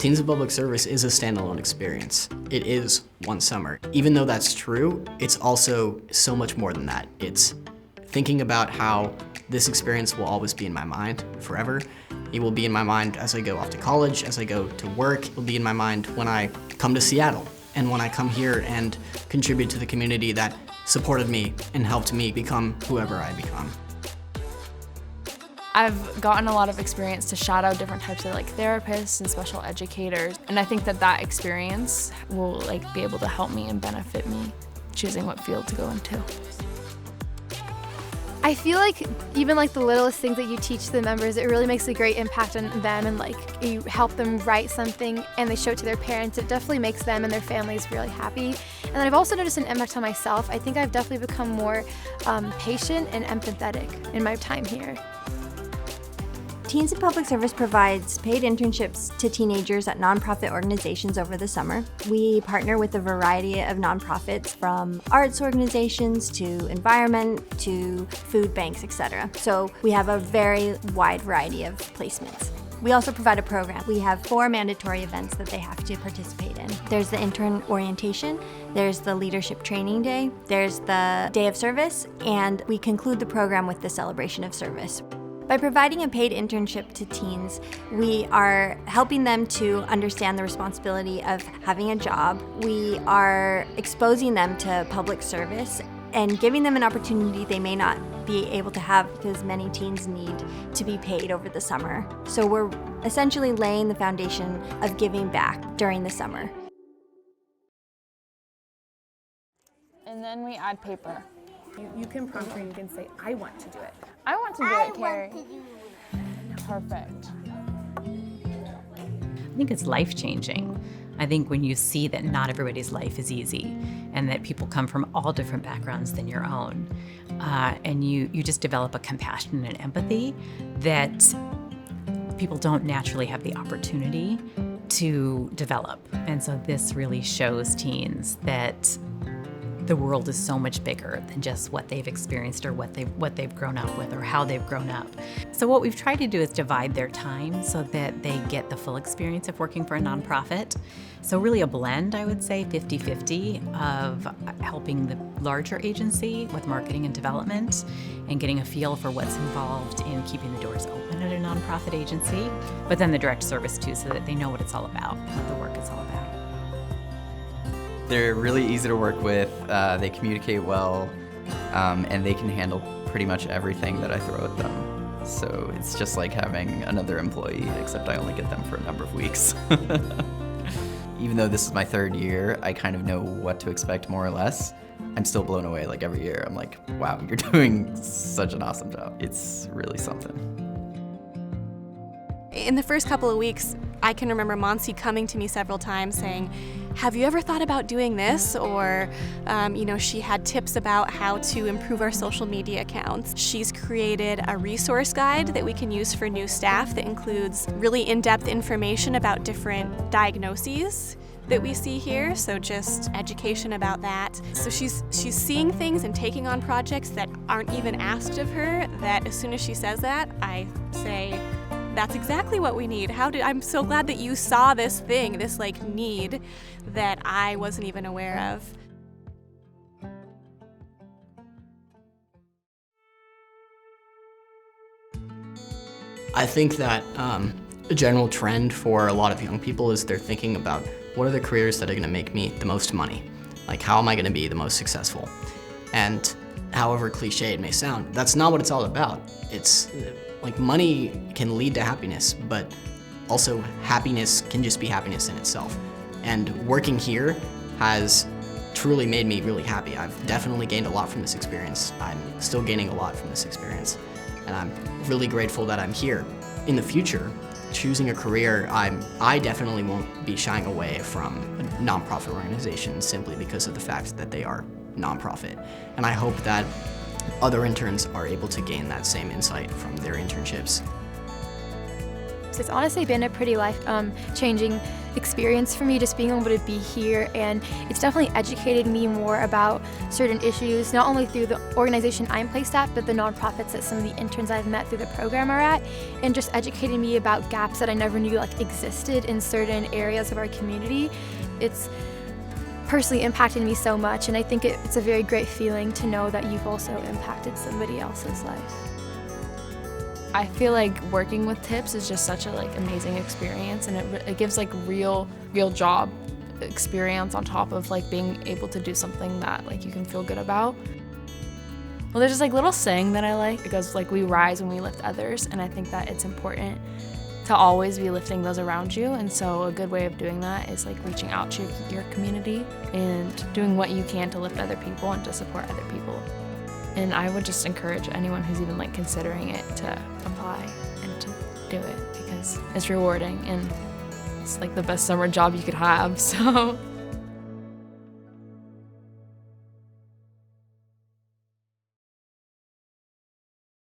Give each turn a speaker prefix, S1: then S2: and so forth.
S1: Teens in Public Service is a standalone experience. It is one summer. Even though that's true, it's also so much more than that. It's thinking about how this experience will always be in my mind forever. It will be in my mind as I go off to college, as I go to work. It will be in my mind when I come to Seattle and when I come here and contribute to the community that supported me and helped me become whoever I become.
S2: I've gotten a lot of experience to shadow different types of therapists and special educators, and I think that experience will be able to help me and benefit me choosing what field to go into.
S3: I feel like even the littlest things that you teach the members, it really makes a great impact on them, and you help them write something and they show it to their parents. It definitely makes them and their families really happy. And then I've also noticed an impact on myself. I think I've definitely become more patient and empathetic in my time here.
S4: Teens in Public Service provides paid internships to teenagers at nonprofit organizations over the summer. We partner with a variety of nonprofits, from arts organizations to environment to food banks, etc. So we have a very wide variety of placements. We also provide a program. We have 4 mandatory events that they have to participate in. There's the intern orientation, there's the leadership training day, there's the day of service, and we conclude the program with the celebration of service. By providing a paid internship to teens, we are helping them to understand the responsibility of having a job. We are exposing them to public service and giving them an opportunity they may not be able to have because many teens need to be paid over the summer. So we're essentially laying the foundation of giving back during the summer.
S2: And then we add paper.
S5: You can prompt her and you can say, I want to do it.
S2: I want to do it, Carrie. Perfect.
S6: I think it's life-changing. I think when you see that not everybody's life is easy and that people come from all different backgrounds than your own, and you just develop a compassion and empathy that people don't naturally have the opportunity to develop. And so this really shows teens that the world is so much bigger than just what they've experienced or what they've grown up with or how they've grown up. So what we've tried to do is divide their time so that they get the full experience of working for a nonprofit. So really a blend, I would say, 50-50 of helping the larger agency with marketing and development and getting a feel for what's involved in keeping the doors open at a nonprofit agency, but then the direct service too, so that they know what it's all about, what the work is all about.
S7: They're really easy to work with, they communicate well, and they can handle pretty much everything that I throw at them. So it's just like having another employee, except I only get them for a number of weeks. Even though this is my 3rd year, I kind of know what to expect more or less. I'm still blown away every year. I'm like, wow, you're doing such an awesome job. It's really something.
S8: In the first couple of weeks, I can remember Monsi coming to me several times saying, have you ever thought about doing this? Or, she had tips about how to improve our social media accounts. She's created a resource guide that we can use for new staff that includes really in-depth information about different diagnoses that we see here, so just education about that. So she's seeing things and taking on projects that aren't even asked of her, that as soon as she says that, I say, that's exactly what we need. I'm so glad that you saw this thing, this need that I wasn't even aware of.
S1: I think that a general trend for a lot of young people is they're thinking about what are the careers that are gonna make me the most money? How am I gonna be the most successful? And however cliche it may sound, that's not what it's all about. It's money can lead to happiness, but also happiness can just be happiness in itself. And working here has truly made me really happy. I've definitely gained a lot from this experience. I'm still gaining a lot from this experience. And I'm really grateful that I'm here. In the future, choosing a career, I definitely won't be shying away from a nonprofit organization simply because of the fact that they are nonprofit. And I hope that other interns are able to gain that same insight from their internships.
S3: internships. It's honestly been a pretty life-changing experience for me, just being able to be here, and it's definitely educated me more about certain issues, not only through the organization I'm placed at, but the nonprofits that some of the interns I've met through the program are at, and just educated me about gaps that I never knew existed in certain areas of our community. It's personally impacted me so much, and I think it's a very great feeling to know that you've also impacted somebody else's life.
S2: I feel like working with tips is just such a amazing experience, and it gives real job experience on top of being able to do something that you can feel good about. Well, there's this little saying that I like. It goes we rise when we lift others, and I think that it's important to always be lifting those around you, and so a good way of doing that is reaching out to your community and doing what you can to lift other people and to support other people. And I would just encourage anyone who's even considering it to apply and to do it, because it's rewarding and it's the best summer job you could have, so.